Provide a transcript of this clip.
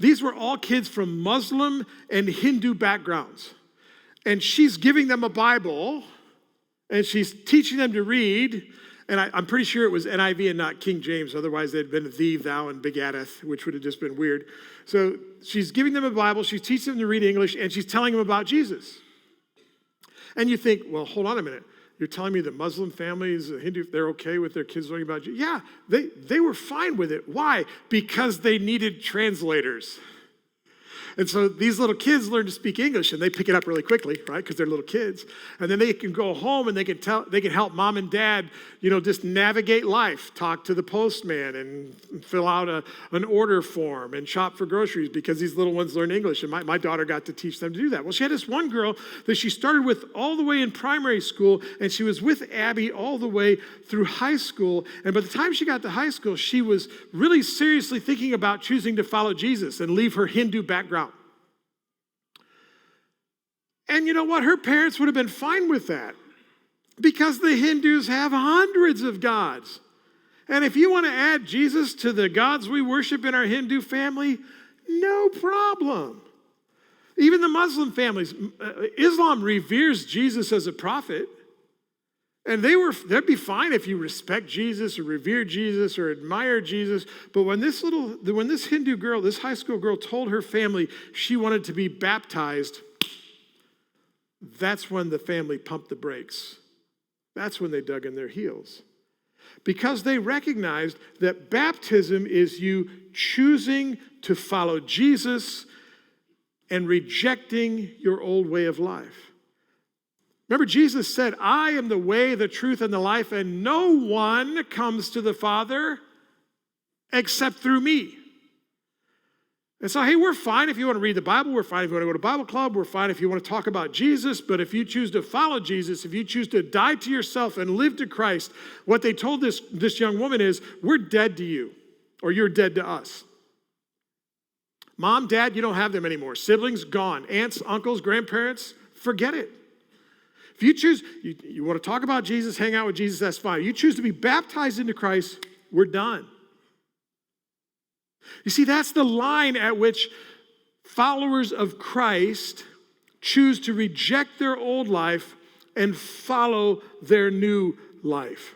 These were all kids from Muslim and Hindu backgrounds. And she's giving them a Bible, and she's teaching them to read. And I'm pretty sure it was NIV and not King James. Otherwise, they'd been thee, thou, and begatteth, which would have just been weird. So she's giving them a Bible. She's teaching them to read English, and she's telling them about Jesus. And you think, well, hold on a minute. You're telling me that Muslim families, Hindu, they're okay with their kids learning about Jesus? Yeah, they were fine with it. Why? Because they needed translators. And so these little kids learn to speak English, and they pick it up really quickly, right? Because they're little kids. And then they can go home and they can help mom and dad, just navigate life, talk to the postman and fill out an order form and shop for groceries because these little ones learn English. And my daughter got to teach them to do that. Well, she had this one girl that she started with all the way in primary school, and she was with Abby all the way through high school. And by the time she got to high school, she was really seriously thinking about choosing to follow Jesus and leave her Hindu background. And you know what? Her parents would have been fine with that because the Hindus have hundreds of gods. And if you want to add Jesus to the gods we worship in our Hindu family, no problem. Even the Muslim families, Islam reveres Jesus as a prophet. And they'd be fine if you respect Jesus or revere Jesus or admire Jesus. But when this Hindu girl, this high school girl told her family she wanted to be baptized, that's when the family pumped the brakes. That's when they dug in their heels. Because they recognized that baptism is you choosing to follow Jesus and rejecting your old way of life. Remember, Jesus said, I am the way, the truth, and the life, and no one comes to the Father except through me. And so, hey, we're fine if you want to read the Bible. We're fine if you want to go to Bible club. We're fine if you want to talk about Jesus. But if you choose to follow Jesus, if you choose to die to yourself and live to Christ, what they told this young woman is, we're dead to you, or you're dead to us. Mom, dad, you don't have them anymore. Siblings, gone. Aunts, uncles, grandparents, forget it. If you choose, you want to talk about Jesus, hang out with Jesus, that's fine. You choose to be baptized into Christ, we're done. You see, that's the line at which followers of Christ choose to reject their old life and follow their new life.